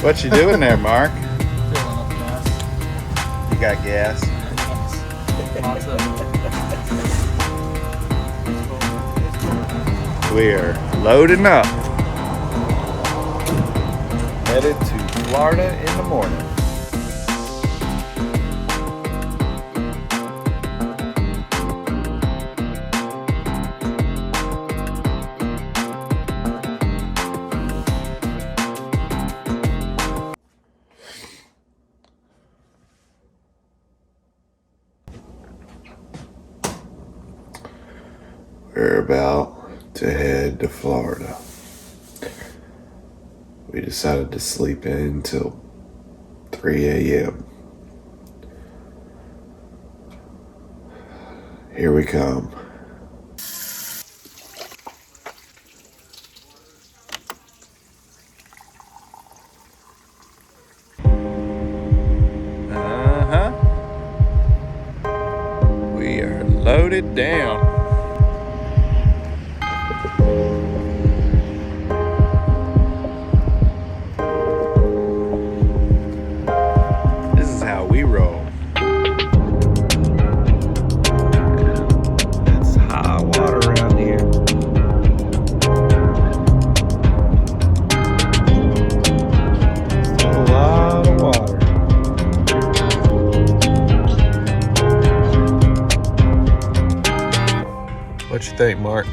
What you doing there, Mark? Filling up gas. You got gas? Lots of it. We are loading up. Headed to Florida in the morning. We're about to head to Florida. We decided to sleep in till 3 a.m. Here we come. We are loaded down. This is how we roll. It's high water around here. Still a lot of water. What you think, Mark?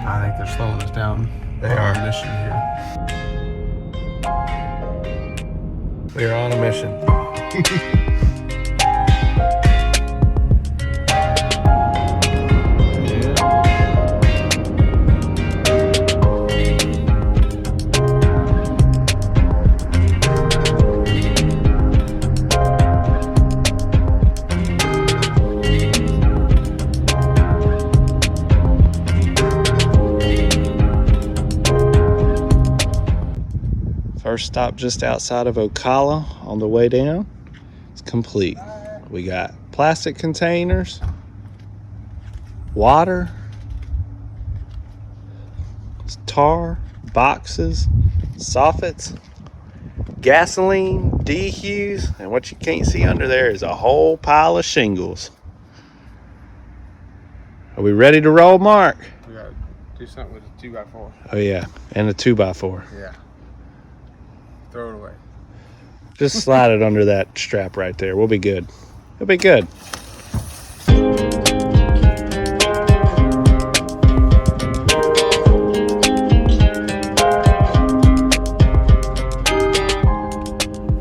I think they're slowing us down. They are. Mission here. We are on a mission. First stop just outside of Ocala on the way down. It's complete. We got plastic containers, water, tar, boxes, soffits, gasoline, dehues, and what you can't see under there is a whole pile of shingles. Are we ready to roll, Mark? We gotta do something with a 2x4. Oh yeah, and a 2x4. Yeah. Throw it away. Just slide it under that strap right there. We'll be good. It'll be good.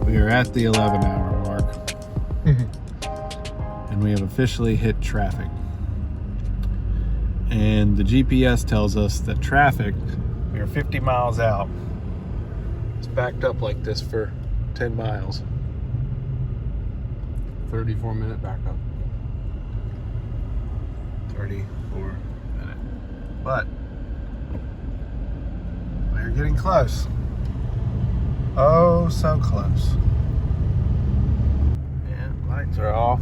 We are at the 11-hour mark. And we have officially hit traffic. And the GPS tells us that traffic, we are 50 miles out. It's backed up like this for 10 miles. 34-minute backup. 34 minute. But we're getting close. Oh, so close. And lights are off.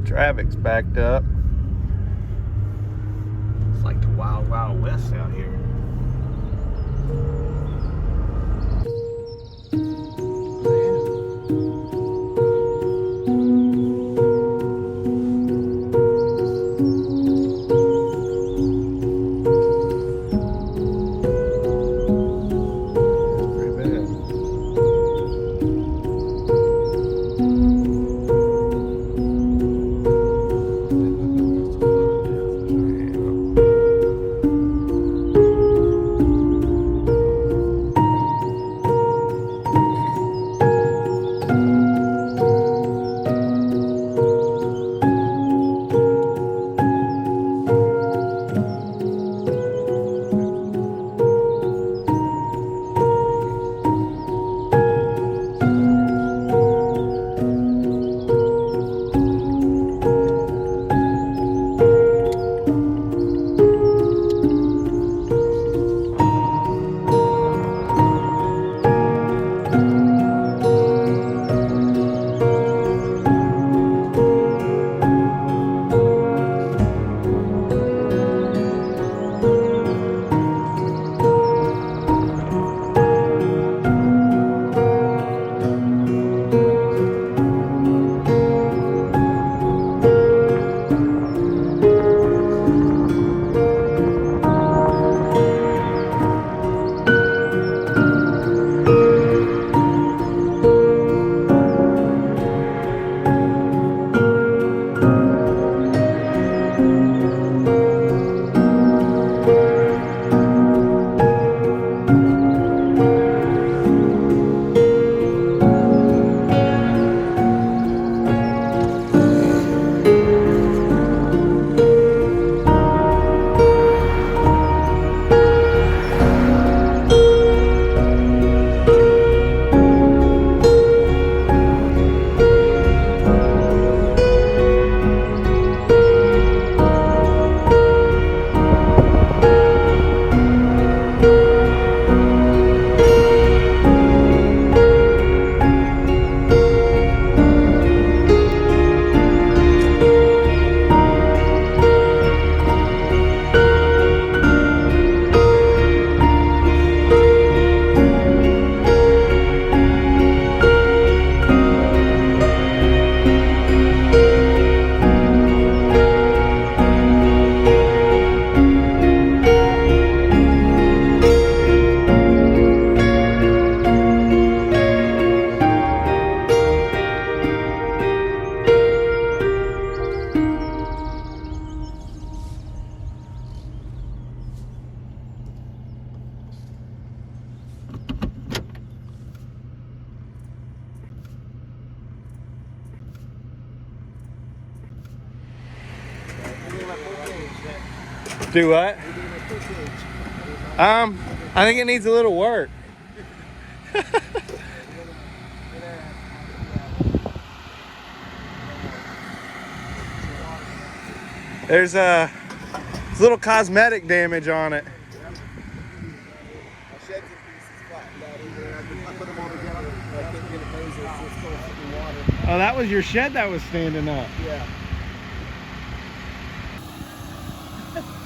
Traffic's backed up. It's like the wild, wild west out here. Do what? I think it needs a little work. There's a little cosmetic damage on it. Oh, that was your shed that was standing up. Yeah.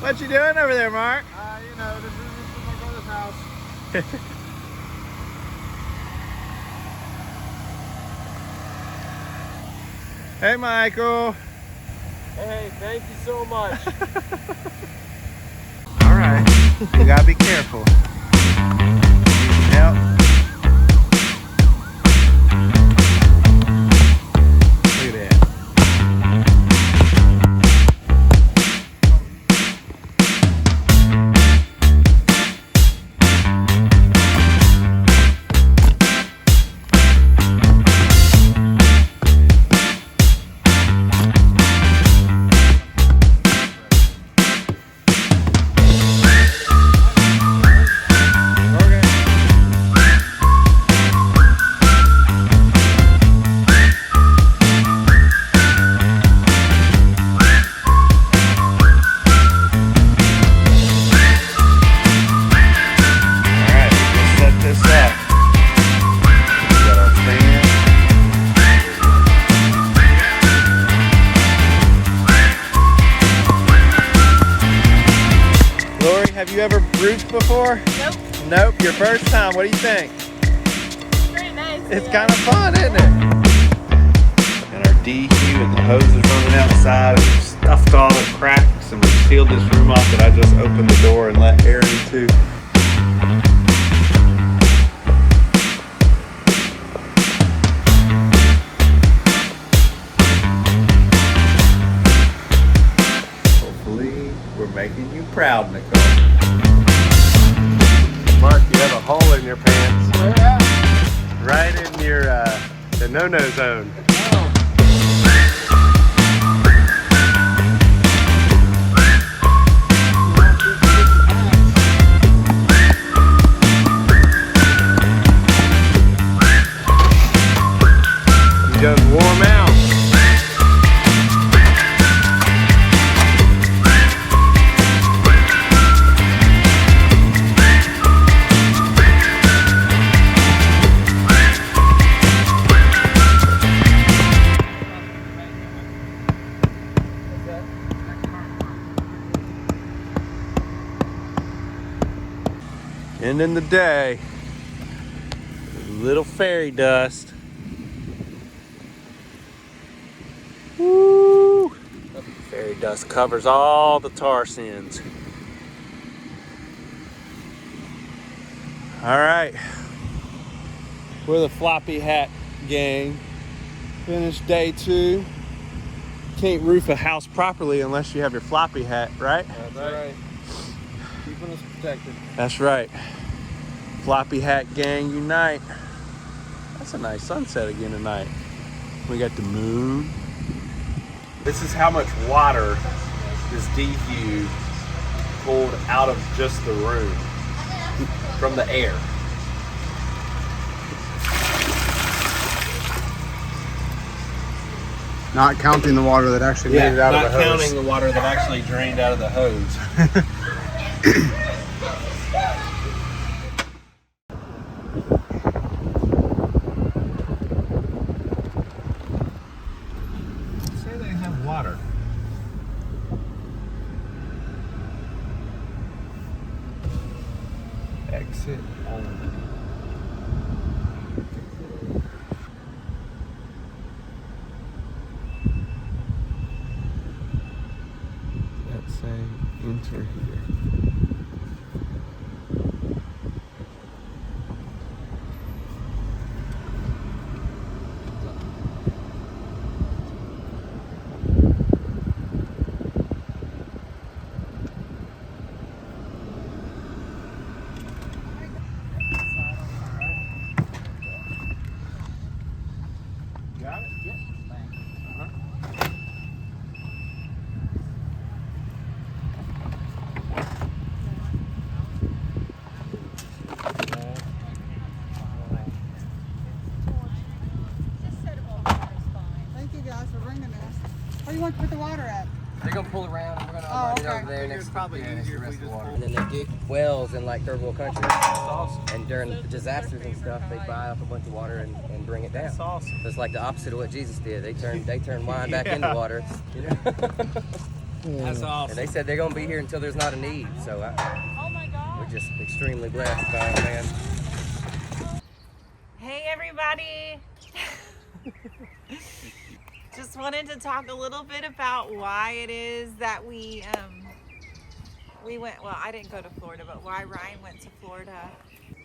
What you doing over there, Mark? You know, this is my brother's house. Hey, Michael. Hey, thank you so much. All right, you gotta be careful. Yep. Look at that. Have you ever roofed before? Nope. Nope, your first time. What do you think? Pretty nice. It's yeah. kind of fun, isn't it? And our DQ and the hose is running outside. And we've stuffed all the cracks and we've sealed this room off that I just opened the door and let air into. Hopefully, we're making you proud, Nicole. Mark, you have a hole in your pants. Where at? Right in your the no-no zone. You done warm out. Ending the day. Little fairy dust. Woo! Fairy dust covers all the tar sands. All right. We're the Floppy Hat Gang. Finished day 2. Can't roof a house properly unless you have your floppy hat, right? That's right. Keeping us protected. That's right. Floppy Hat Gang unite. That's a nice sunset again tonight. We got the moon. This is how much water this DQ pulled out of just the room from the air. Not counting the water that actually made it out of the hose. Not counting the water that actually drained out of the hose. Say they have water. Exit only. Let's say enter here. Where do you want to put the water at? They're gonna pull around and we're gonna Oh, unload it okay. over there next to probably next to easier the if rest we of the just water. And then they dig wells in like third world countries. That's awesome. And during disasters and stuff, they buy up a bunch of water and bring it down. That's awesome. So it's like the opposite of what Jesus did. They turn wine back into water. You know? That's awesome. And they said they're gonna be here until there's not a need. So Oh my God. we're just extremely blessed by it, man. Hey everybody! Just wanted to talk a little bit about why it is that we went, well, I didn't go to Florida, but why Ryan went to Florida,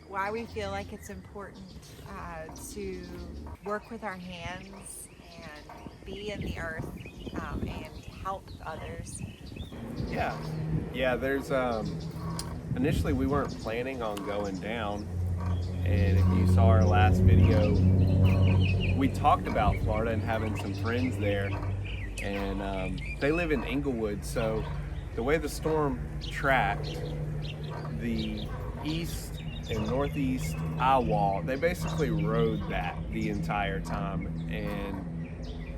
why we feel like it's important to work with our hands and be in the earth and help others. Yeah, there's initially we weren't planning on going down, and if you saw our last video, we talked about Florida and having some friends there, and they live in Inglewood, so the way the storm tracked the east and northeast eye wall, they basically rode that the entire time and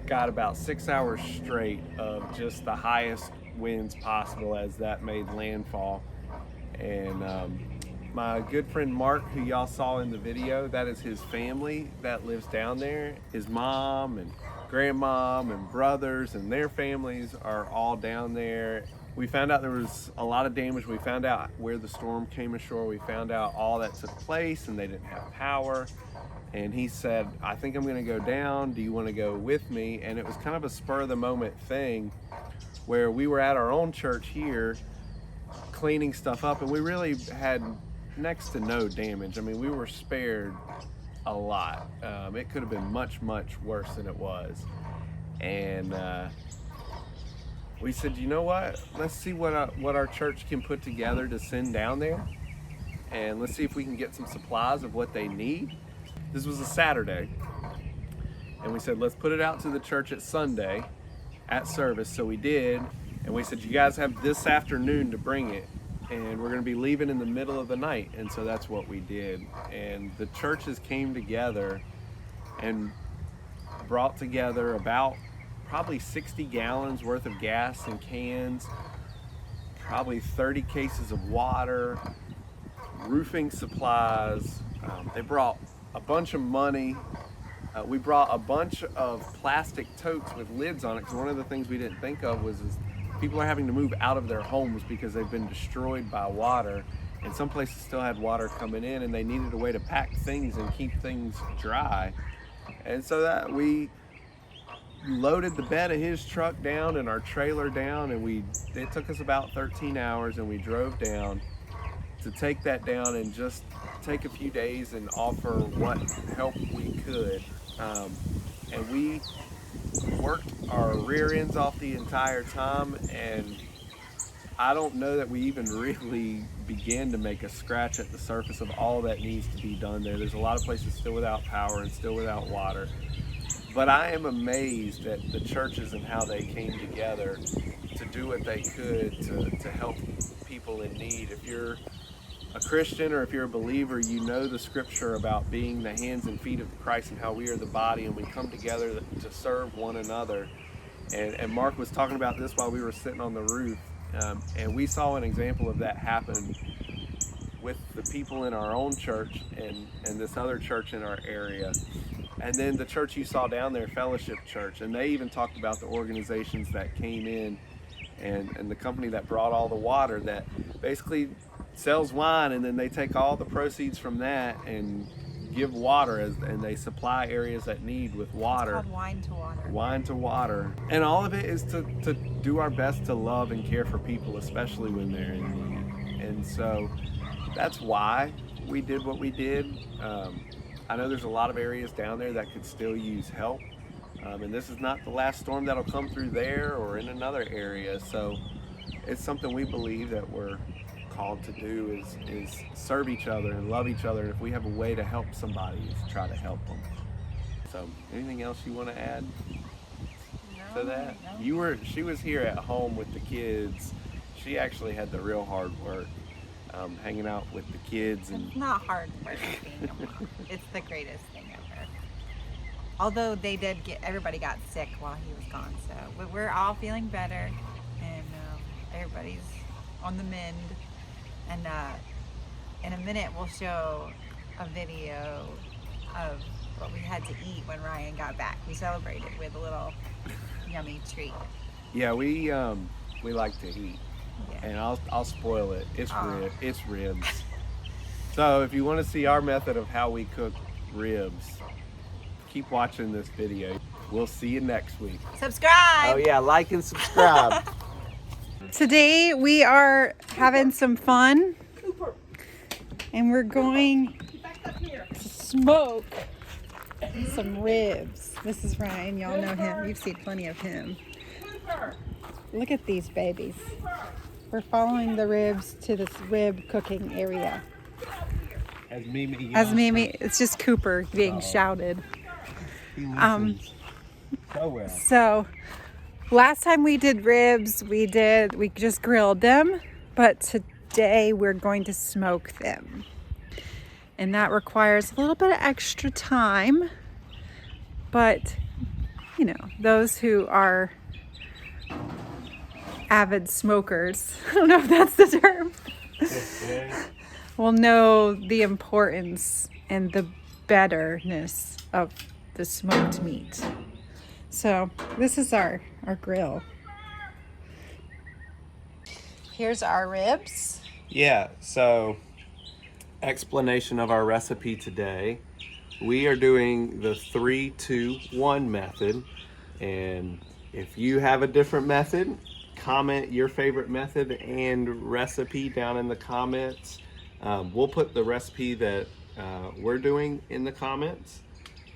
got about 6 hours straight of just the highest winds possible as that made landfall. And my good friend Mark, who y'all saw in the video, that is his family that lives down there. His mom and grandmom and brothers and their families are all down there. We found out there was a lot of damage. We found out where the storm came ashore. We found out all that took place, and they didn't have power. And he said, I think I'm gonna go down. Do you wanna go with me? And it was kind of a spur of the moment thing where we were at our own church here cleaning stuff up, and we really had next to no damage. I mean, we were spared a lot. It could have been much, much worse than it was. And we said, you know what? Let's see what our church can put together to send down there. And let's see if we can get some supplies of what they need. This was a Saturday. And we said, let's put it out to the church at Sunday at service. So we did. And we said, you guys have this afternoon to bring it. And we're going to be leaving in the middle of the night. And so that's what we did. And the churches came together and brought together about probably 60 gallons worth of gas in cans, probably 30 cases of water, roofing supplies. They brought a bunch of money. We brought a bunch of plastic totes with lids on it, because one of the things we didn't think of was people are having to move out of their homes because they've been destroyed by water, and some places still had water coming in, and they needed a way to pack things and keep things dry. And so that we loaded the bed of his truck down and our trailer down, and it took us about 13 hours, and we drove down to take that down and just take a few days and offer what help we could. And we worked our rear ends off the entire time, and I don't know that we even really began to make a scratch at the surface of all that needs to be done there. There's a lot of places still without power and still without water. But I am amazed at the churches and how they came together to do what they could to help people in need. If you're a Christian or if you're a believer, you know the scripture about being the hands and feet of Christ and how we are the body and we come together to serve one another. And Mark was talking about this while we were sitting on the roof, and we saw an example of that happen with the people in our own church and this other church in our area. And then the church you saw down there, Fellowship Church, and they even talked about the organizations that came in and the company that brought all the water that basically sells wine, and then they take all the proceeds from that and give water and they supply areas that need with water. It's called Wine to Water. Wine to Water. And all of it is to do our best to love and care for people, especially when they're in need. And so that's why we did what we did. I know there's a lot of areas down there that could still use help. And this is not the last storm that'll come through there or in another area. So it's something we believe that we're called to do is serve each other and love each other. And if we have a way to help somebody, is try to help them. So anything else you want to add to that? No. She was here at home with the kids. She actually had the real hard work, hanging out with the kids. And It's not hard work being a mom. It's the greatest thing ever. although everybody got sick while he was gone. So we're all feeling better, and everybody's on the mend. And in a minute, we'll show a video of what we had to eat when Ryan got back. We celebrated with a little yummy treat. Yeah, we like to eat, Yeah. and I'll spoil it. It's Aw. it's ribs. So if you want to see our method of how we cook ribs, keep watching this video. We'll see you next week. Subscribe! Oh yeah, like and subscribe. Today we are having some fun, and we're going to smoke some ribs. This is Ryan. Y'all know him. You've seen plenty of him. Look at these babies. We're following the ribs to this rib cooking area. As Mimi, It's just Cooper being shouted. he listens so well. So last time we did ribs, we just grilled them, but today we're going to smoke them. And that requires a little bit of extra time, but you know, those who are avid smokers, I don't know if that's the term, will know the importance and the betterness of the smoked meat. So this is our grill. Here's our ribs. Yeah, so explanation of our recipe today. We are doing the 3-2-1 method, and if you have a different method, comment your favorite method and recipe down in the comments. We'll put the recipe that we're doing in the comments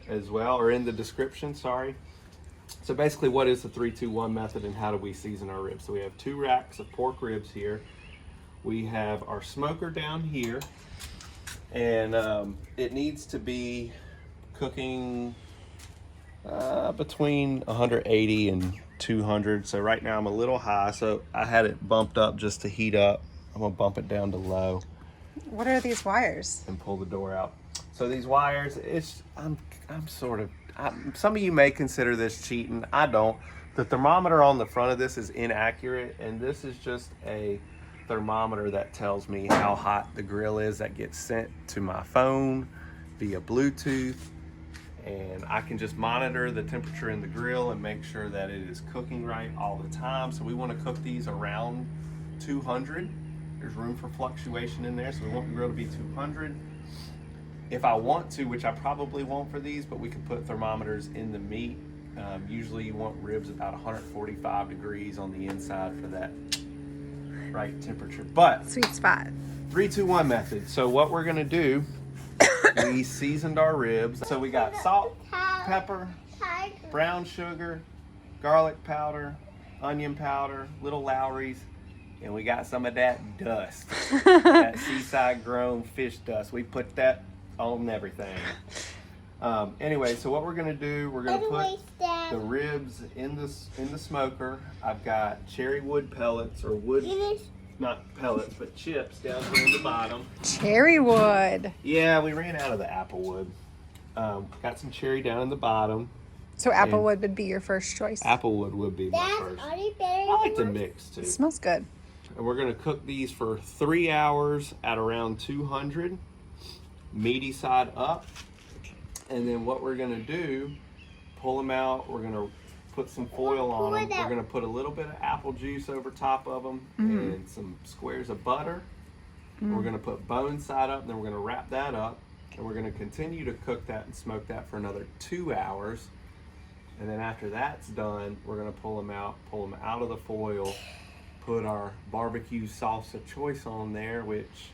as well, or in the description, sorry. So basically, what is the 3-2-1 method and how do we season our ribs? So we have 2 racks of pork ribs here. We have our smoker down here, and it needs to be cooking between 180 and 200. So right now I'm a little high, so I had it bumped up just to heat up. I'm gonna bump it down to low What are these wires? and pull the door out. So these wires, some of you may consider this cheating. I don't. The thermometer on the front of this is inaccurate, and this is just a thermometer that tells me how hot the grill is that gets sent to my phone via Bluetooth, and I can just monitor the temperature in the grill and make sure that it is cooking right all the time. So we want to cook these around 200. There's room for fluctuation in there, so we want the grill to be 200. If I want to, which I probably won't for these, but we can put thermometers in the meat. Usually you want ribs about 145 degrees on the inside for that right temperature. But Sweet spot. 3-2-1 method. So what we're gonna do, we seasoned our ribs. So we got salt, pepper, brown sugar, garlic powder, onion powder, little Lowry's, and we got some of that dust, that seaside grown fish dust. We put that on everything. Anyway, so what we're gonna do, we're gonna put the ribs in the smoker. I've got cherry wood pellets, or wood, not pellets, but chips down here in the bottom. Cherry wood. Yeah, we ran out of the apple wood. Got some cherry down in the bottom. So apple wood would be your first choice. Apple wood would be my first. I like to mix too. It smells good. And we're gonna cook these for 3 hours at around 200, meaty side up. And then what we're gonna do, pull them out. We're gonna put some foil on them. We're gonna put a little bit of apple juice over top of them and some squares of butter. We're gonna put bone side up, and then we're gonna wrap that up. And we're gonna continue to cook that and smoke that for another 2 hours. And then after that's done, we're gonna pull them out of the foil, put our barbecue sauce of choice on there, which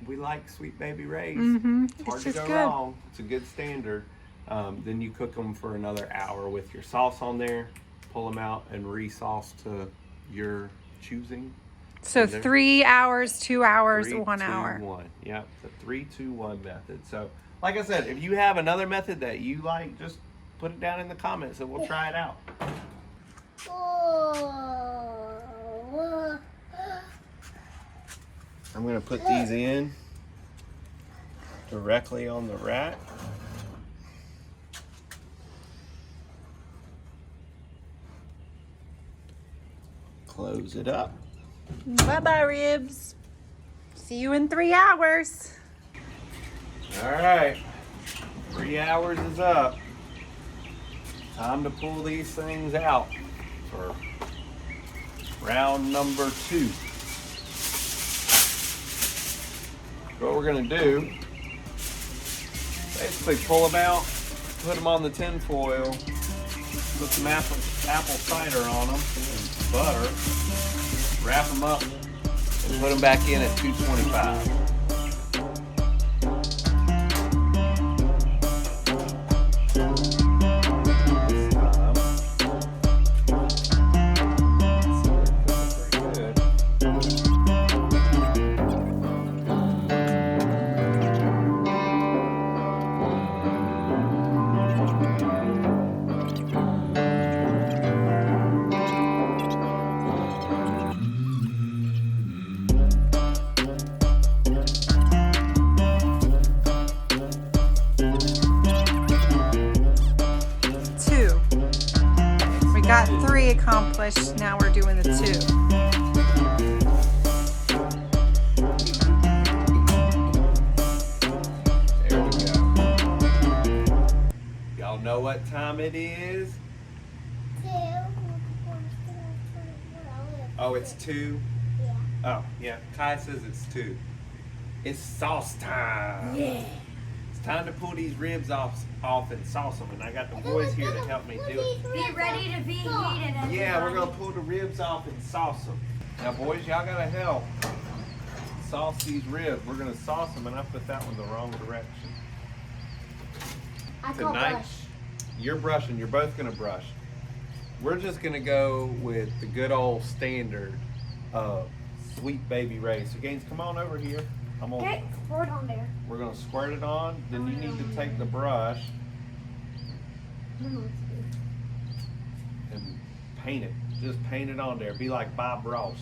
we like Sweet Baby Ray's. It's hard to go wrong. It's a good standard. Then you cook them for another hour with your sauce on there, pull them out and re-sauce to your choosing. So 3 hours, 2 hours, 3, 1 2, hour. 1. Yep, the 3-2-1 method. So, like I said, if you have another method that you like, just put it down in the comments and we'll try it out. I'm gonna put these in directly on the rack. Close it up. Bye-bye, ribs. See you in 3 hours. All right, 3 hours is up. Time to pull these things out for round number 2. What we're gonna do, basically pull them out, put them on the tin foil, put some apple cider on them, and butter, wrap them up, and put them back in at 225. Got 3 accomplished, now we're doing the 2. There we go. Y'all know what time it is? Oh, it's 2? Oh, yeah. Kai says it's 2. It's sauce time. Yeah. It's time to pull these ribs off and sauce them, and I got the boys here to help me do it. Be ready to be heated. Yeah, we're gonna pull the ribs off and sauce them. Now, boys, y'all gotta help sauce these ribs. We're gonna sauce them, and I put that one the wrong direction. Tonight, you're brushing. You're both gonna brush. We're just gonna go with the good old standard of Sweet Baby Ray. So, Gaines, come on over here. Okay, pour it on there. We're gonna squirt it on. Then you need to take the brush and paint it. Just paint it on there. Be like Bob Ross.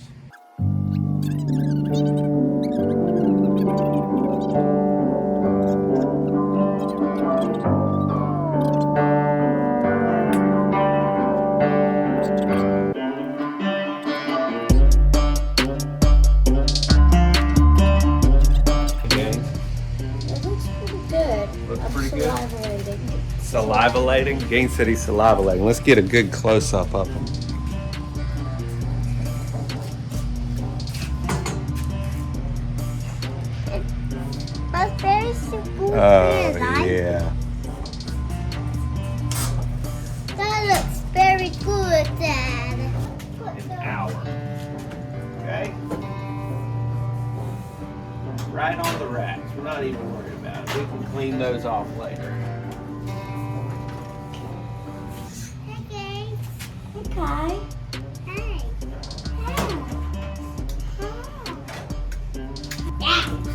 Salivalating? Gaines said he's salivalating. Let's get a good close-up of him. That's very simple. Oh, yeah. That looks very good, Dad. An hour. Okay? Right on the racks. We're not even worried about it. We can clean those off later. Okay. Hey.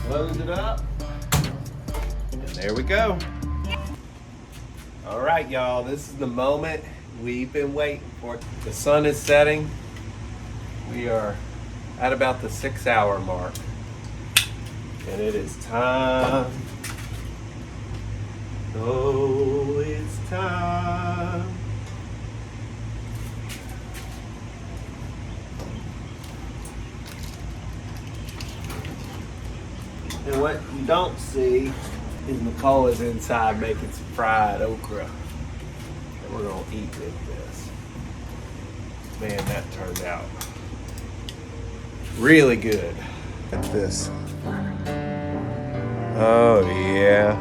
Close it up. And there we go. All right, y'all. This is the moment we've been waiting for. The sun is setting. We are at about the 6-hour mark. And it is time. Oh, it's time. And what you don't see is Nicole is inside making some fried okra that we're gonna eat with this. Man, that turned out really good. Look at this. Oh yeah.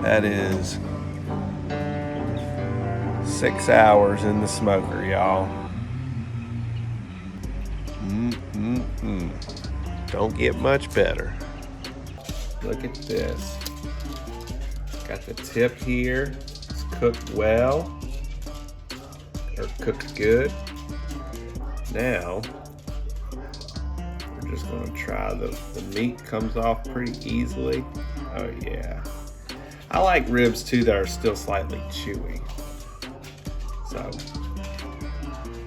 That is 6 hours in the smoker, y'all. Don't get much better. Look at this. Got the tip here. It's cooked well, or cooked good. Now, we're just gonna try the meat comes off pretty easily. Oh yeah. I like ribs too that are still slightly chewy. So,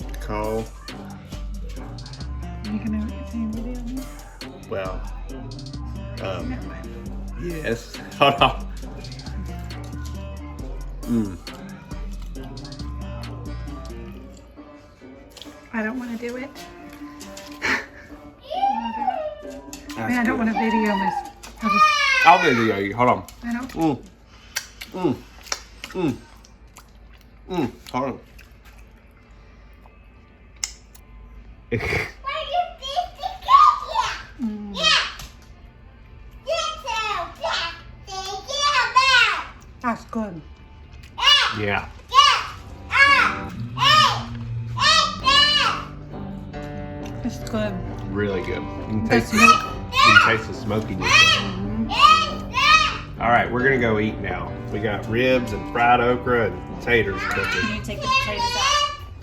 Nicole. You can have the same video. Well, yes. Hold on. I don't want to do it. I mean, I don't want to video myself. I'll video you. Hold on. I don't. Hold on. Why you think the cake? Yeah. That's good. Yeah. It's good. Really good. You can The taste, smoke. you can taste the smokiness. All right, we're gonna go eat now. We got ribs and fried okra and taters cooking. You take the potatoes out.